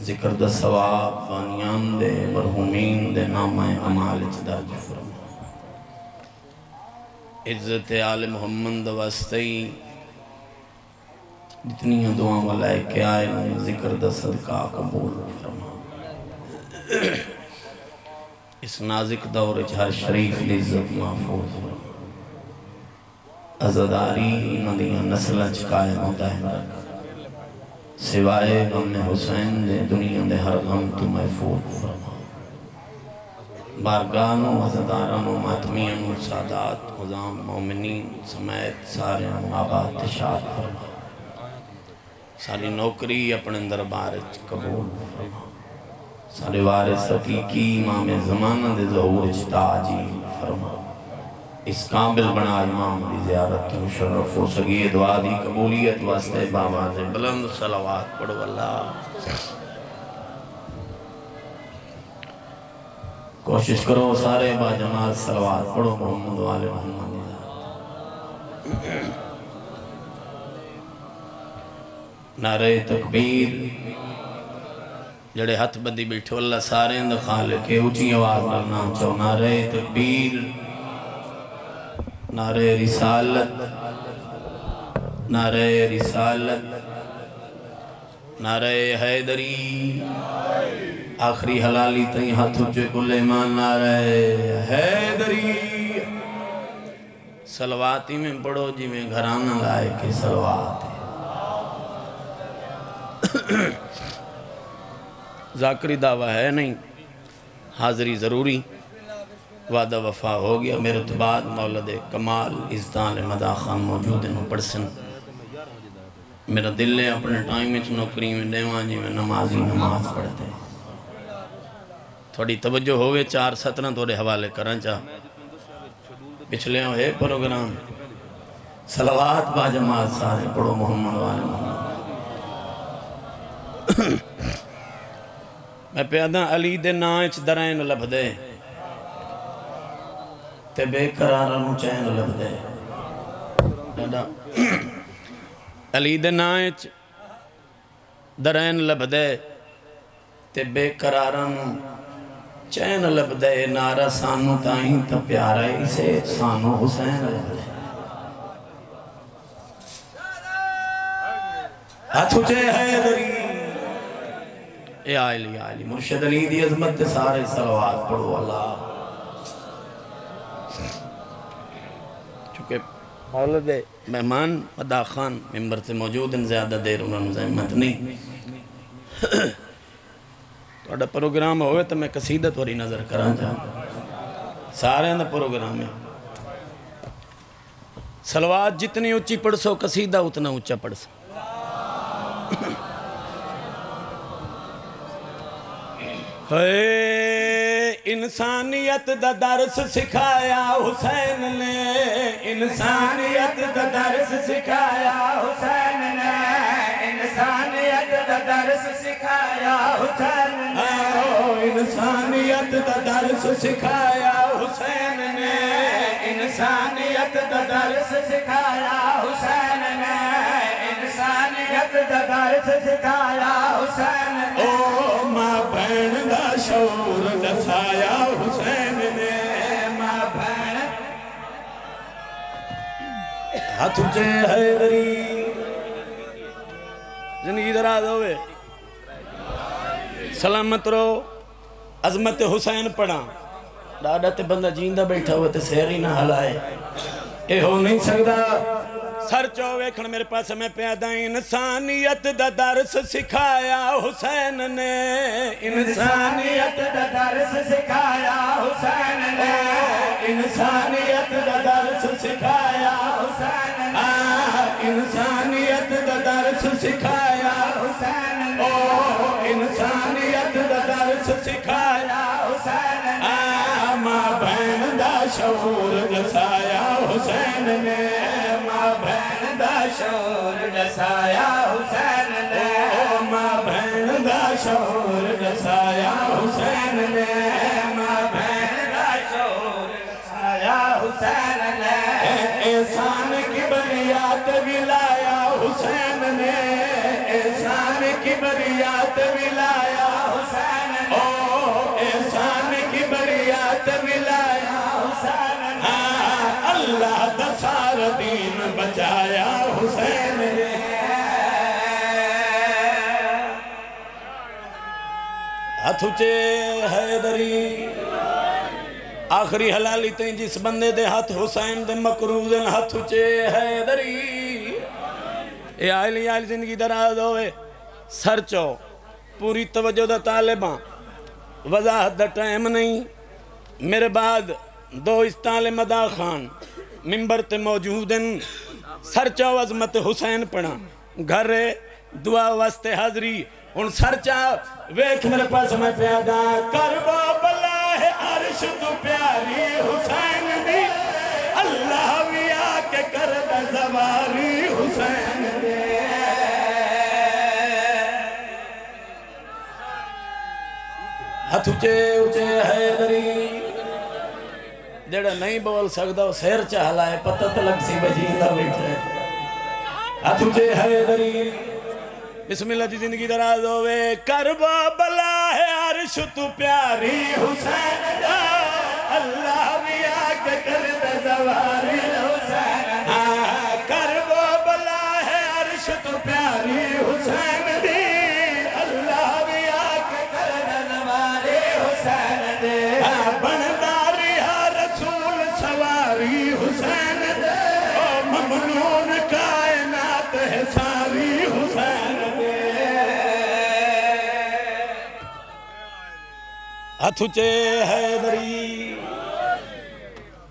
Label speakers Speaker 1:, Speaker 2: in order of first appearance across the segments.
Speaker 1: ذکر دا ثواب بانیان دے مرحومین دے نامہ عمال درج فرما عزت آل محمد واسطی جتنی دعا والے کے آئے ذکر دا صدقہ قبول فرما اس نازک دور ہر شریف دی عزت محفوظ فرما عزداری ندیاں نسل چکائے مدہن رکھ سوائے غم حسین دے دنیا دے ہر غم تو محفوظ فرما بارگانوں عزدارانوں ماتمیانوں سادات خزام مومنین سمیت سارے آباد تشاد فرما ساری نوکری اپنے دربار قبول فرما سارے وارث حقیقی امام زمانہ دے ظہور تاجی فرما اس قابل بنا امام دی زیارت مشرف و سگی دعا دی قبولیت واسطے باواز بلند صلوات پڑھو اللہ کوشش کرو سارے با جماعت صلوات پڑھو محمد والے محمد نعرہ تکبیر جڑے ہاتھ بندی بیٹھو اللہ سارے اندر خالق ہے اچھی آواز کرنا چاہو نعرہ تکبیر نعرہ رسالت نعرہ رسالت نعرہ حیدری آخری حلالی تئی ہاتھ اچھے کل ایمان نعرہ حیدری سلواتی میں پڑھو جی میں گھرانا لائے کہ سلوات ہے ذاکری دعویٰ ہے نہیں حاضری ضروری وعدہ وفا ہو گیا میرے بعد مولد کمال ازدان مدہ خان موجود ہیں پڑسن میرا دل ہے اپنے ٹائم میں نوکری میں دیوان جی میں نمازی نماز پڑھتے تھوڑی توجہ ہوئے 4-17 تھوڑے حوالے کرنا چاہ پچھلے ہوئے پروگرام صلوات با جماعت سارے پڑھو محمد والے محمد میں پیادہ علی دے نائچ درائن لب دے تے بے قرارنو چین لب دے علی دے نائچ درائن لب دے تے بے قرارنو چین لب دے نارا سانو تائیں تا پیارا اسے سانو حسین لب دے ہاتھ اچھے حیدری اے آئلی مرشد علی دی عظمت سارے صلوات پڑھو اللہ چونکہ مولد مہمان مدہ خان ممبر سے موجود ہیں زیادہ دیر انہوں نے زحمت نہیں توڑا پروگرام ہوئے تو میں قصیدت وری نظر کران جاؤں سارے اندر پروگرام ہے صلوات جتنی اچھی پڑھ سو قصیدہ اتنا اچھا پڑھ سو انسانیت دا درس سکھایا حسین نے انسانیت دا درس سکھایا حسین نے انسانیت دا درس سکھایا حسین نے انسانیت دا درس سکھایا حسین نے انسانیت دا درس سکھایا حسین نے انسانیت دا درس سکھایا حسین نے او ماں بہن دا شعور دسایا حسین نے ماں بہن ہاتھ اچھے حیدری زندگی دراز ہوئے سلامت رو عظمت حسین پڑھا ڈاڈا تے بندہ جیندہ بیٹھا ہوئے تے سیری نہ ہلائے اے ہو نہیں سکتا سر چوے کھڑ میرے پاس میں پیدا انسانیت دا درس سکھایا حسین نے انسانیت دا درس سکھایا حسین نے انسانیت دا درس سکھایا حسین نے انسانیت دا درس سکھایا حسین نے انسانیت دا درس سکھایا حسین نے ماں بہن دا شعور دسایا حسین نے ماں بہن دا شعور دسایا حسین نے ماں بہن دا شعور دسایا حسین نے ماں بہن دا شعور دسایا حسین نے احسان کی بنیاد بھی لایا حسین نے احسان کی بریات ملایا حسین نے احسان کی بریات ملایا حسین نے اللہ دا سارا دین بچایا حسین نے ہاتھ اچے حیدری آخری حلالی تیں جس بندے دے ہاتھ حسین دے مکروز دے ہاتھ اچے حیدری اے آئلی زندگی دراز ہوئے سرچو پوری توجہ دا طالباں وضاحت دا ٹائم نہیں میرے بعد دو استال مدا خان ممبر تے موجود ہیں سرچو عظمت حسین پڑھا گھر دعا واسطے حاضری ان سرچا ویکھ میرے پاس میں پیادا کربا بلا ہے عرش تو پیاری حسین دی اللہ بھی آکے کردہ زواری حسین دی ہاتھ اچے اچے حیدری جڑا نہیں بول سکتا وہ سیر چاہلا ہے پتہ تلک سی بجیدہ بیٹھے ہاتھ اچے حیدری بسم اللہ جی زندگی دراز ہوئے کربا بلا ہے عرش تو پیاری حسین اللہ بھی آکے کردہ زواری حسین کربا بلا ہے عرش تو پیاری حسین دی اللہ بھی آکے کردہ زواری حسین دی بنداری رسول سواری حسین دی ممنون کائنات ہے ساری حسین ہاتھ اچے حیدری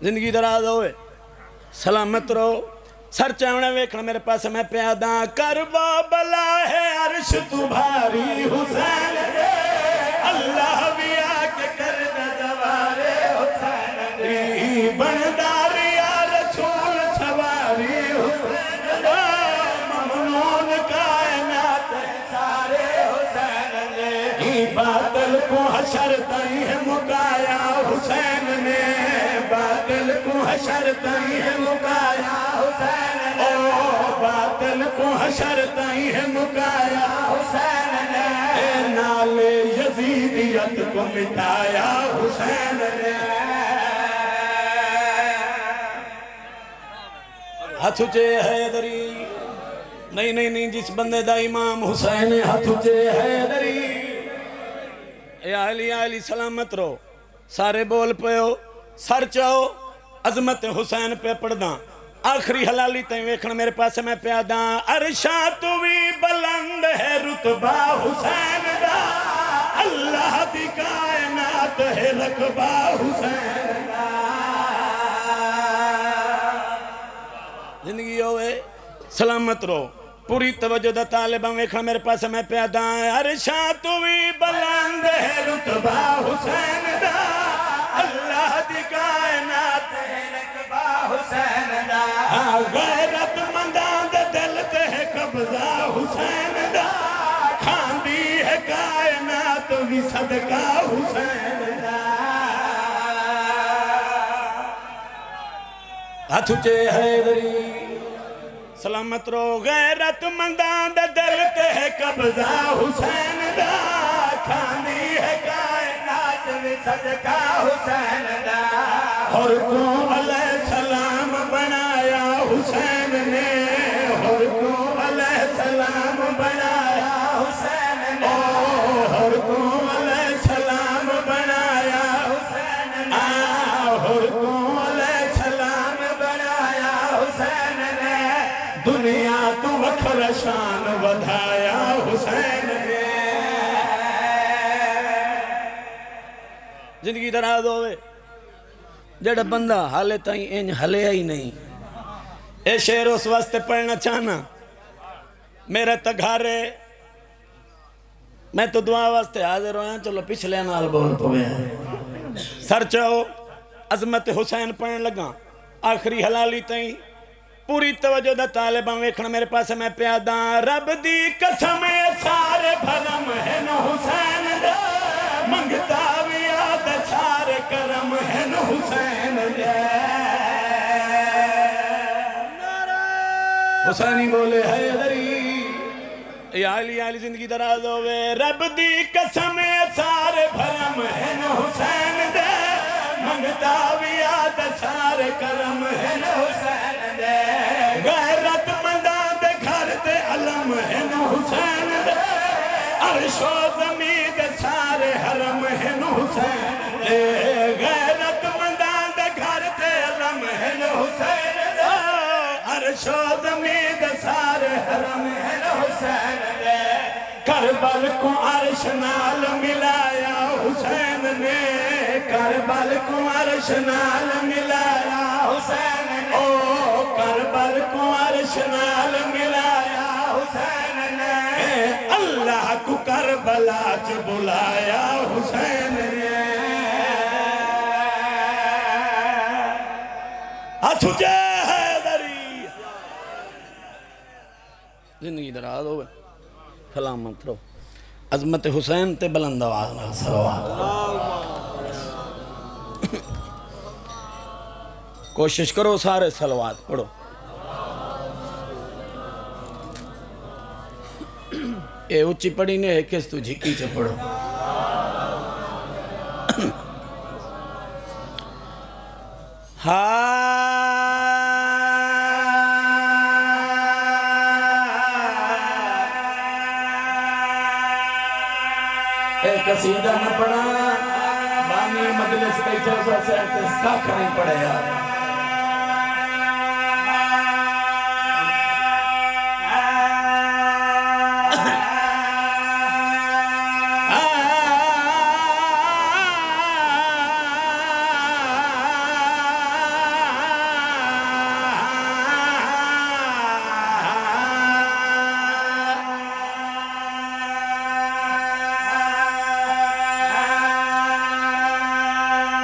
Speaker 1: زندگی دراز ہوئے سلامت رو سر چاونے ویکھنا میرے پاس میں پیادا کربا بلا ہے عرش تو بھاری حسین اللہ بھی آکے کردہ زوارے حسین بنداری رسول سواری حسین ممنون کائنات سارے حسین باطل کو حشر تائیں ہے مکایا حسین نے باطل کو حشر تائیں ہے مکایا حسین نے باطل کو حشر تائیں ہے مکایا حسین نے نال یزیدیت کو مٹایا حسین نے ہاتھ اچے حیدری نہیں جس بندے دا امام حسین ہاتھ اچے حیدری اے آلی سلامت رو سارے بول پیو سر چاہو عظمت حسین پہ پڑھداں آخری حلالی تیں ویکھنا میرے پاس میں پیاداں عرشاں تو بھی بلند ہے رتبہ حسین دا اللہ دی کائنات ہے رقبہ حسین دا زندگی ہوئے سلامت رو پوری توجہ دا طالبہ ویکھنا میرے پاس میں پیاداں عرشاں تو بھی بلند ہے رتبہ حسین دا اللہ دی کائنات ہے رقبہ حسین دا غیرت مندان دے دل تے ہے قبضہ حسین دا کھاندی ہے کائنات بھی صدقہ حسین دا ہاتھ اچے حیدری سلامت رو غیرت مندان دے دل تے ہے قبضہ حسین دا کھاندی ہے کائنات بھی صدقہ حسین دا اور کو علیہ السلام بنایا حسین نے اور کو علیہ السلام بنایا حسین نے اور کو علیہ السلام بنایا حسین نے اور کو علیہ السلام بنایا حسین نے دنیا تو وکھر شان ودھایا حسین نے زندگی دراز ہوئے جڑا بندہ حالے تائیں انج حلے ہی نہیں اے شعر اس واسطے پڑھنا چاہنا میرے تگھارے میں تو دعا واسطے حاضر ہویا چلو پچھلے نال بول پوے سر چاہو عظمت حسین پڑھن لگا آخری حلالی تائیں پوری توجہ دا طالبہ ویکھنا میرے پاس میں پیاداں رب دی قسم سارے بھرم ہے نو حسین دا منگتا بھی آدھ سارے کرم ہے نو حسین دا حسینی بولے حیدری یا علی زندگی دراز ہوئے رب دی قسم سارے بھرم ہے نا حسین دے منگتا ویاد سارے کرم ہے نا حسین دے غیرت مندان دے گھر دے علم ہے نا حسین دے عرش و زمین دے سارے حرم ہے نا حسین دے غیرت مندان دے گھر دے علم ہے نا حسین دے عرش و زمین دے سارے حرم ہے نا حسین دے کربل کو عرش نال ملایا حسین نے کربل کو عرش نال ملایا حسین نے او کربل کو عرش نال ملایا حسین نے اللہ کو کربلا چ بلایا حسین نے تجھے حیدری زندگی دراز ہوئے سلامت رو عظمت حسین تے بلند آواز میں صلوات کوشش کرو سارے صلوات پڑھو اے اچھی پڑھی نے ہے کس تو جھکی سے پڑھو ایک قصیدہ نہ پڑھا بانی مجلس بیٹھے سے ارتسکا کریں پڑھے یار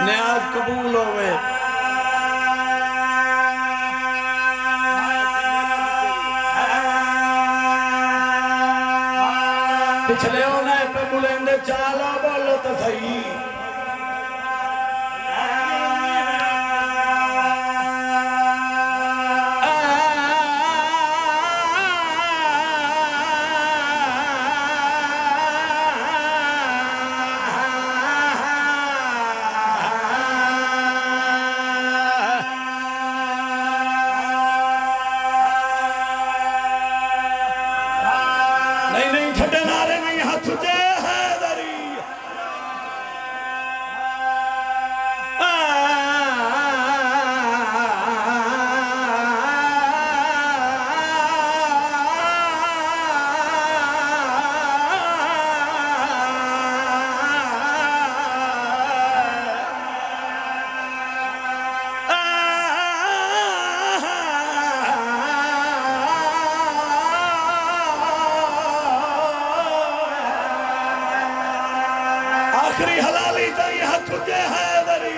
Speaker 1: نیاز قبول ہوئے پچھلے ہونے پہ بلندے چالا بولو تو صحیح نہیں چھٹے نارے نہیں ہاتھ تجھے حیدری آخری حلالی تائی ہاتھ تجھے حیدری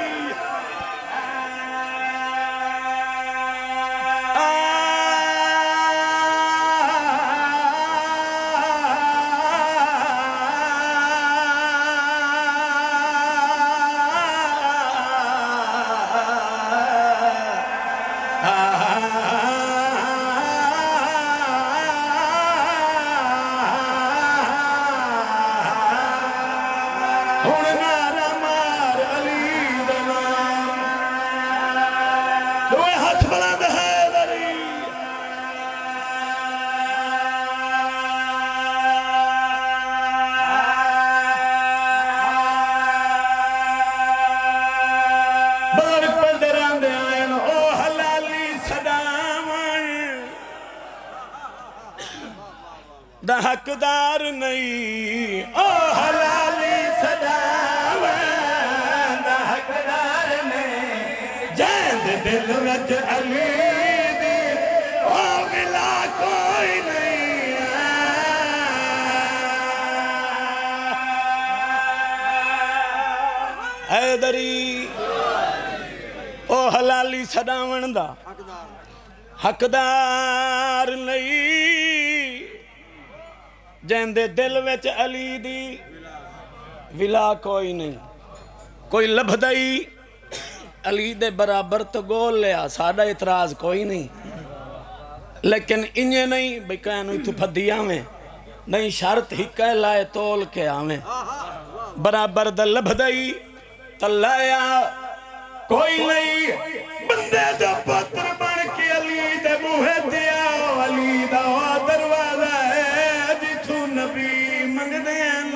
Speaker 1: دا حقدار نہیں او حلالی صداوان دا حقدار نہیں جیند دل وچ علی دی او ملا کوئی نہیں حیدری او حلالی صداوان دا حقدار نہیں جیندے دل وچ علی دی ولا کوئی نہیں کوئی لبھدائی علی دے برابر تو گول لیا ساڑھا اعتراض کوئی نہیں لیکن انہیں نہیں بھئی کہنو ہی تو پھدیا میں نہیں شرط ہی کہہ لائے تول کے آویں برابر دل بھدائی تلایا کوئی نہیں بندے دا پتر بن کے علی دے موہے دیا علی دا دروازہ ہے جتھو نبی منگ دین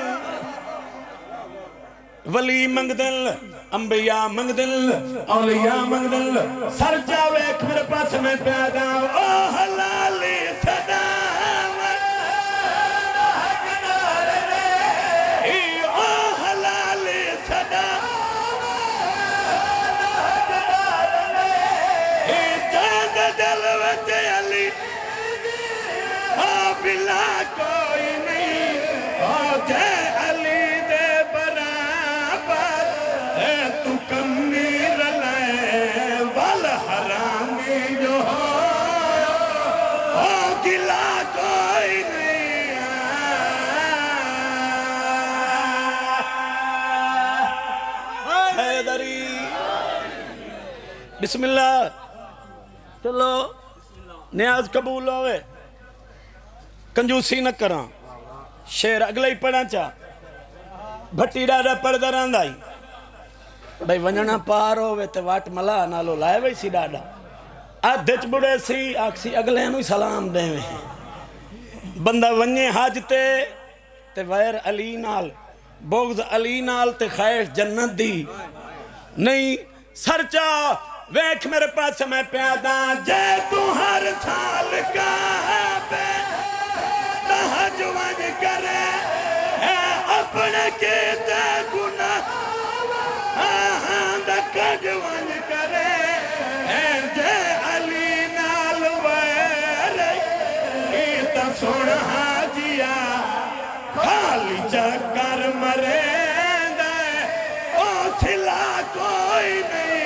Speaker 1: ولی منگ دل انبیاء منگ دل اولیاء منگ دل سر جاوے ایک میرے پاس میں پیدا او حلالی صدا بلا کوئی نہیں او جے علی دے برابر اے تو کمی رلائے والحرامی جو ہو او گلا کوئی نہیں حیدری بسم اللہ چلو نیاز قبول ہوئے کنجوسی نہ کراں شیر اگلے ہی پڑھا چاہ بھٹی ڈاڈا پردہ راندائی بھائی ونجنا پار ہوئے تے واٹ ملا نالو لائے وی سی ڈاڈا آدھچ بڑے سی آکسی اگلے انہوں سلام دیں میں بندہ ونجے حاجتے تے ویر علی نال بغض علی نال تے خیش جنت دی نہیں سرچا ویکھ میرے پاس میں پیادا جے تو ہر سال کا بے تحجوان کرے اے اپنے کیتے گناہ دکجوان کرے اے جے علی نال ویرے ایتا سوڑ حاجیا خالی چکر مرے دے او سلا کوئی نہیں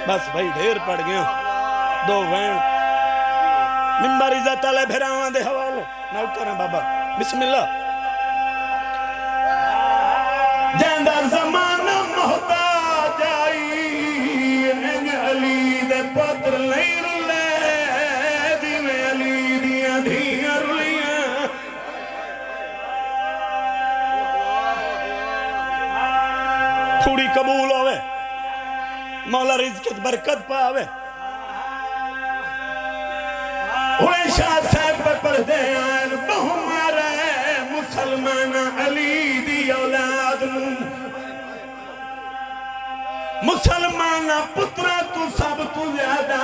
Speaker 1: بس بھائی ڈھیر پڑ گیا دو وین ممبر عزت علیہ بھیراوان دے حوالو ناؤ کریں بابا بسم اللہ جیندہ زمانہ محتاج آئی این علی دے پتر نہیں رلے دیوے علی دیاں دھیاں رلیاں تھوڑی قبول ہوئے مولا رزقت برکت پاوے ہوئے شاہ صاحب پر پردے آئین بہمارا ہے مسلمان علی دی اولاد مسلمان پترہ تو سب تو زیادہ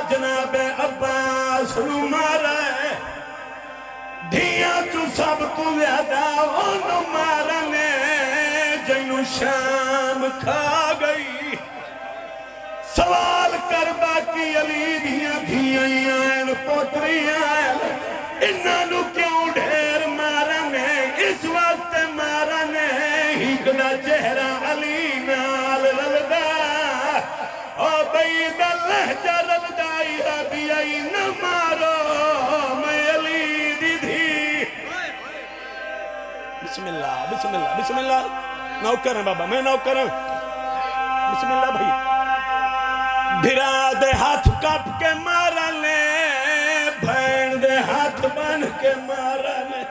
Speaker 1: جناب عباس نو مارا ہے دھیاں تو سب تو زیادہ انو مارنے جنو شام کھا گئی سوال کر باقی علی دیاں دھیاں آئین پوتری آئین انہوں کیوں ڈھیر مارنے اس وقت مارنے ہکڑا چہرہ علی نال للدہ او بید اللہ جا للدائی ربیائی نہ مارو میں علی دی دھی بسم اللہ بسم اللہ بسم اللہ نوکر ہیں بابا میں نوکر ہیں بسم اللہ بھائی بھیرا دے ہاتھ کپ کے مارا لے بھین دے ہاتھ بن کے مارا لے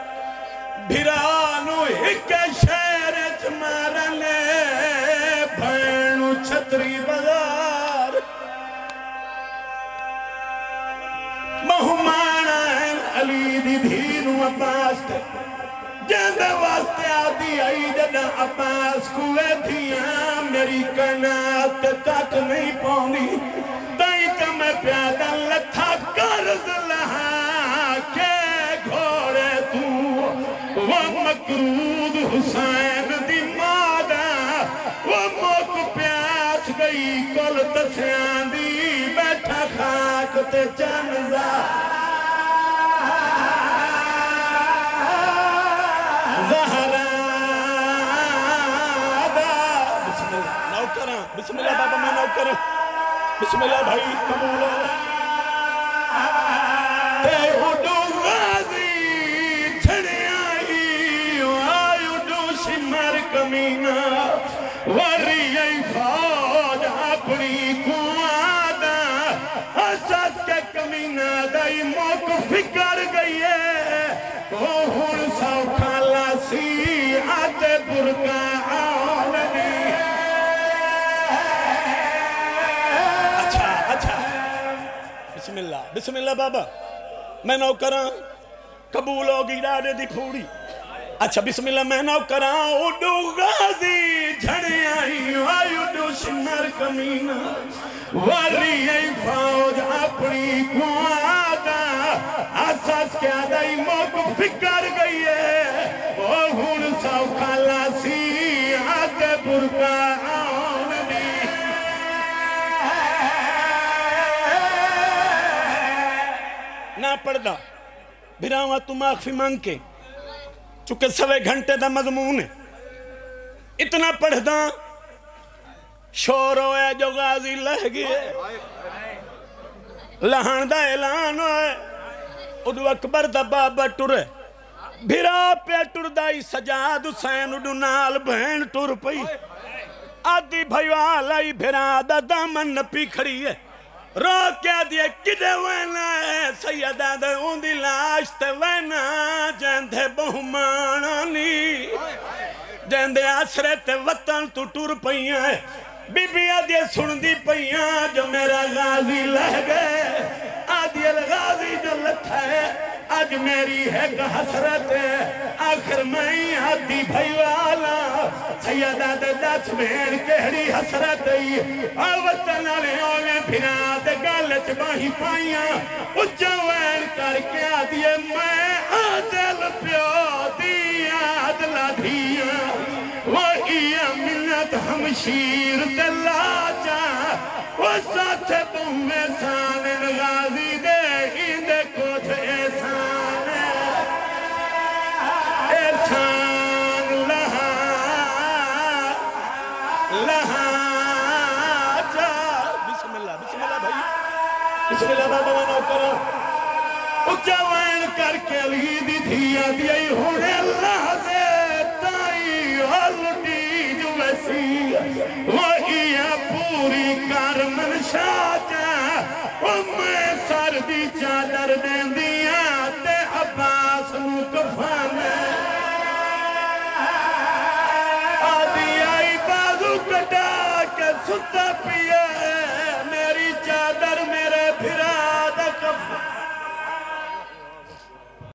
Speaker 1: بھیرا نو ہک شہرچ مارا لے بھینو چھتری بازار مہمانا ہے علی دی دھینو عباس تے جیندے واسطے آدھی آئی جدہ عباس کوئے دھیاں میری کنات تک نہیں پاؤنی دائی کا میں پیادہ لتھا کرز لہا کے گھوڑے تو وہ مقرود حسین دی مادہ وہ موک پیاس گئی کل تسیاں دی بیٹھا خاک تے جنزا زہرا دا بسم اللہ نوکراں بسم اللہ بابا میں نوکراں بسم اللہ بھائی قبول ہو تے اڈو غازی چھڑے آئی آئیو ڈو شمر کمینہ وری ای فوج اپنی قوادا حساس کے کمینہ دائی موقع فکر گئی ہے وہ ہون سو کھالا سی آتے برکا آولنی اچھا بسم اللہ بابا میں نوکراں قبول ہوگی ڈاڑے دی پھوڑی اچھا بسم اللہ میں نوکراں اڈو غازی جھڑے آئی اڈو شمر کمینہ وری ای فوج اپنی قوادا اساس کیا دائی موقع فکر گئی ہے وہ ہون سو کھالا سی آتے برکا آولنی نہ پڑھدا بھراواں تو معافی مانگ کے چونکہ 1.25 گھنٹے دا مضمون ہے اتنا پڑھدا شور ہوئے جو غازی لہ گئے لہن دا اعلان ہوئے ادو اکبر دا بابا ٹرے بھرا پہ ٹر دائی سجاد حسین اڈو نال بہن ٹر پئی آدھی بھائیوال آئی بھرا دا دامن نپی کھڑی ہے رو کیا دیئے کدے وینا ہے سیدہ دے اوندی لاش تے وینا جیندے بہمانانی جیندے آسرے تے وطن تو ٹور پئیاں ہے بی بی آدھے سن دی پئیاں جو میرا غازی لہ گئے آدھے الغازی جو لتھا ہے آج میری ہے کہ حسرت ہے آخر میں آدھی بھائی والا سیدہ دے دس بین کہڑی حسرت ہے وطن آلے آلے پھرا دے گالچ باہی پائیاں اچھا وین کر کے آدھے میں آدھل پیو دی آدھلا دھیاں وہیا منت ہمشیر دلاجا وہ ساتھ بہمے سان غازی دے ہندے کچھ احسان احسان لہا جا بسم اللہ بھائی بسم اللہ بابا میں نوکرہ اچھا وین کر کے لگی دی دھیا دیئی ہونے اللہ سے جو وسیع وہی پوری کارمن شاہجہ میں سر دی چادر دین دیا تے عباس نو کفان آدھی آئی بازو کٹا کے ستا